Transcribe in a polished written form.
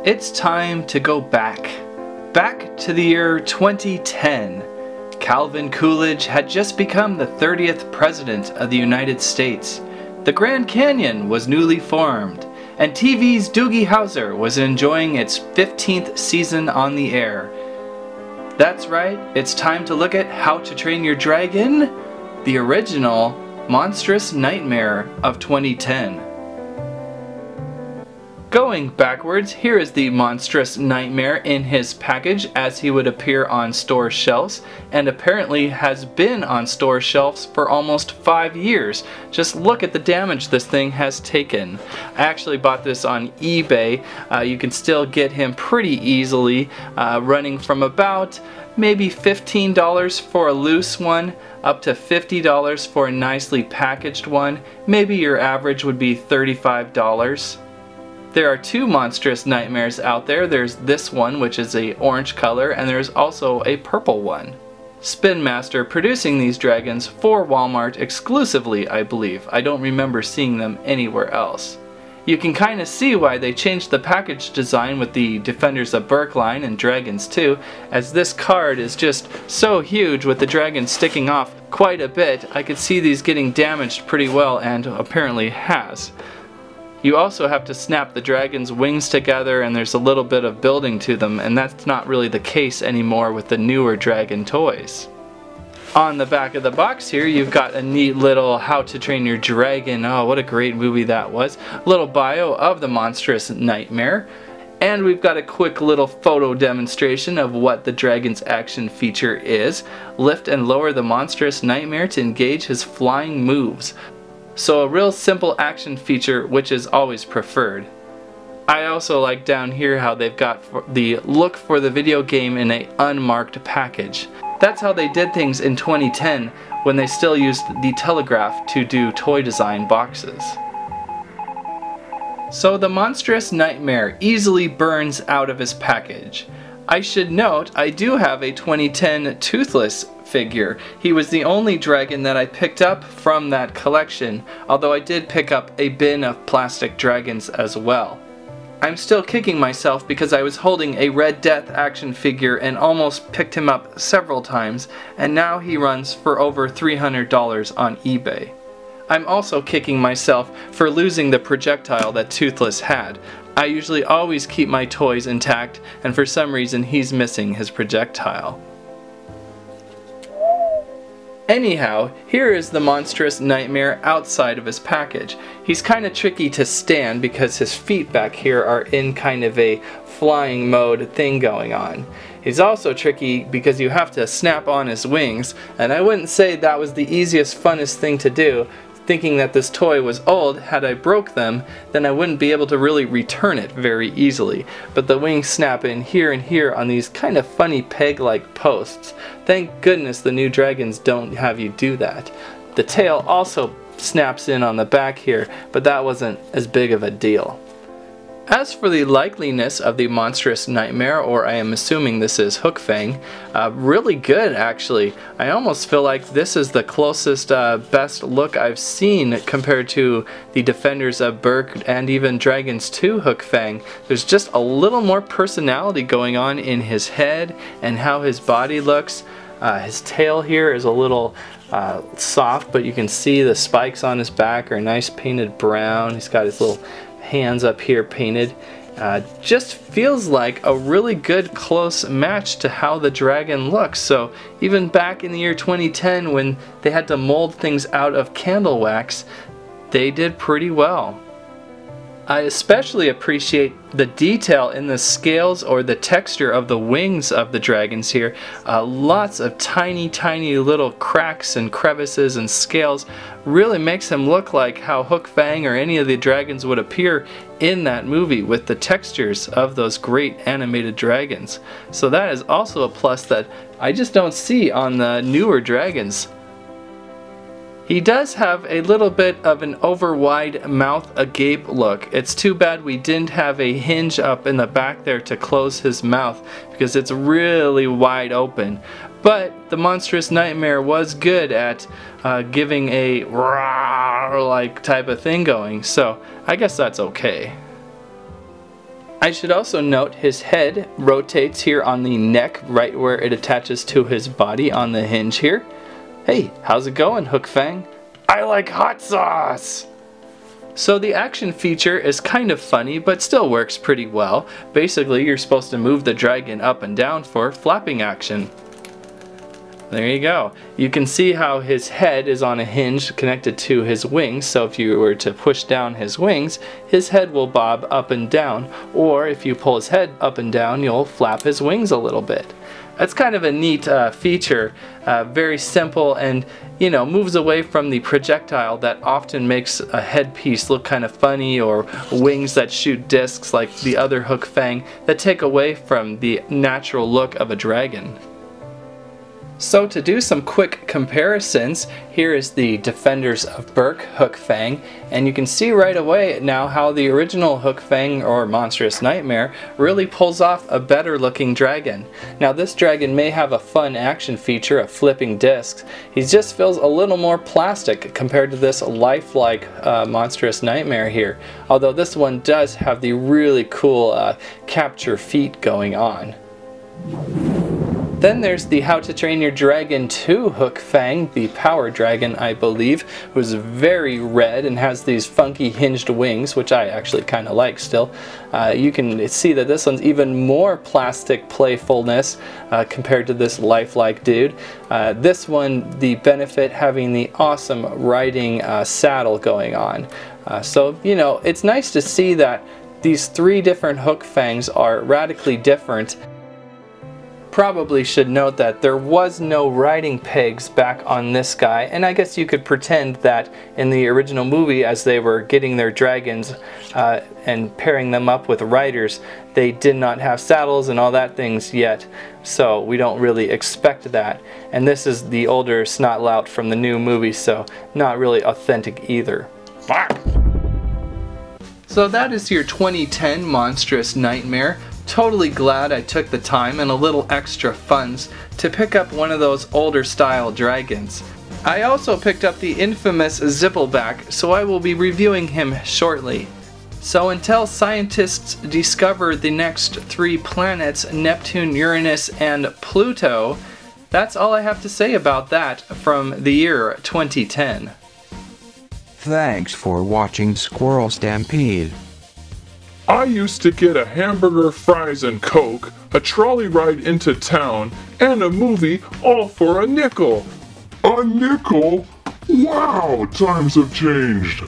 It's time to go back to the year 2010. Calvin Coolidge had just become the 30th President of the United States. The Grand Canyon was newly formed, and TV's Doogie Howser was enjoying its 15th season on the air. That's right, it's time to look at How to Train Your Dragon, the original Monstrous Nightmare of 2010. Going backwards, here is the Monstrous Nightmare in his package as he would appear on store shelves, and apparently has been on store shelves for almost 5 years. Just look at the damage this thing has taken. I actually bought this on eBay. You can still get him pretty easily, running from about maybe $15 for a loose one, up to $50 for a nicely packaged one. Maybe your average would be $35. There are two Monstrous Nightmares out there. There's this one, which is a orange color, and there's also a purple one. Spin Master producing these dragons for Walmart exclusively, I believe. I don't remember seeing them anywhere else. You can kind of see why they changed the package design with the Defenders of Berk line and Dragons too, as this card is just so huge with the dragon sticking off quite a bit. I could see these getting damaged pretty well, and apparently has. You also have to snap the dragon's wings together, and there's a little bit of building to them, and that's not really the case anymore with the newer dragon toys. On the back of the box here, you've got a neat little How to Train Your Dragon. Oh, what a great movie that was. A little bio of the Monstrous Nightmare. And we've got a quick little photo demonstration of what the dragon's action feature is. Lift and lower the Monstrous Nightmare to engage his flying moves. So a real simple action feature, which is always preferred. I also like down here how they've got the look for the video game in an unmarked package. That's how they did things in 2010 when they still used the telegraph to do toy design boxes. So the Monstrous Nightmare easily burns out of his package. I should note, I do have a 2010 Toothless figure. He was the only dragon that I picked up from that collection, although I did pick up a bin of plastic dragons as well. I'm still kicking myself because I was holding a Red Death action figure and almost picked him up several times, and now he runs for over $300 on eBay. I'm also kicking myself for losing the projectile that Toothless had. I usually always keep my toys intact, and for some reason he's missing his projectile. Anyhow, here is the Monstrous Nightmare outside of his package. He's kind of tricky to stand because his feet back here are in kind of a flying mode thing going on. He's also tricky because you have to snap on his wings, and I wouldn't say that was the easiest, funnest thing to do. Thinking that this toy was old, had I broke them, then I wouldn't be able to really return it very easily. But the wings snap in here and here on these kind of funny peg-like posts. Thank goodness the new dragons don't have you do that. The tail also snaps in on the back here, but that wasn't as big of a deal. As for the likeliness of the Monstrous Nightmare, or I am assuming this is Hookfang, really good actually. I almost feel like this is the closest, best look I've seen compared to the Defenders of Berk and even Dragons 2 Hookfang. There's just a little more personality going on in his head and how his body looks. His tail here is a little soft, but you can see the spikes on his back are nice painted brown. He's got his little hands up here painted. Just feels like a really good close match to how the dragon looks. So even back in the year 2010 when they had to mold things out of candle wax, they did pretty well. I especially appreciate the detail in the scales or the texture of the wings of the dragons here. Lots of tiny little cracks and crevices and scales. Really makes him look like how Hookfang or any of the dragons would appear in that movie with the textures of those great animated dragons. So that is also a plus that I just don't see on the newer dragons. He does have a little bit of an over wide mouth agape look. It's too bad we didn't have a hinge up in the back there to close his mouth because it's really wide open. But the Monstrous Nightmare was good at giving a roar like type of thing going, so I guess that's okay. I should also note his head rotates here on the neck, right where it attaches to his body on the hinge here. Hey, how's it going, Hookfang? I like hot sauce! So the action feature is kind of funny, but still works pretty well. Basically, you're supposed to move the dragon up and down for flapping action. There you go. You can see how his head is on a hinge connected to his wings, so if you were to push down his wings, his head will bob up and down, or if you pull his head up and down, you'll flap his wings a little bit. That's kind of a neat feature, very simple, and moves away from the projectile that often makes a headpiece look kind of funny, or wings that shoot discs like the other Hookfang that take away from the natural look of a dragon. So to do some quick comparisons, here is the Defenders of Berk Hookfang, and you can see right away now how the original Hookfang or Monstrous Nightmare really pulls off a better looking dragon. Now this dragon may have a fun action feature of flipping discs, he just feels a little more plastic compared to this lifelike Monstrous Nightmare here, although this one does have the really cool capture feet going on. Then there's the How to Train Your Dragon 2 Hookfang, the Power Dragon I believe, who's very red and has these funky hinged wings, which I actually kind of like still. You can see that this one's even more plastic playfulness compared to this lifelike dude. This one, the benefit having the awesome riding saddle going on. So, it's nice to see that these three different Hookfangs are radically different. Probably should note that there was no riding pegs back on this guy, and I guess you could pretend that in the original movie, as they were getting their dragons and pairing them up with riders, they did not have saddles and all that things yet, so we don't really expect that. And this is the older Snotlout from the new movie, so not really authentic either. Fuck! So that is your 2010 Monstrous Nightmare. Totally glad I took the time and a little extra funds to pick up one of those older style dragons. I also picked up the infamous Zippleback, so I will be reviewing him shortly. So until scientists discover the next 3 planets, Neptune, Uranus, and Pluto, that's all I have to say about that from the year 2010. Thanks for watching Squirrel Stampede. I used to get a hamburger, fries, and Coke, a trolley ride into town, and a movie all for a nickel. A nickel? Wow, times have changed.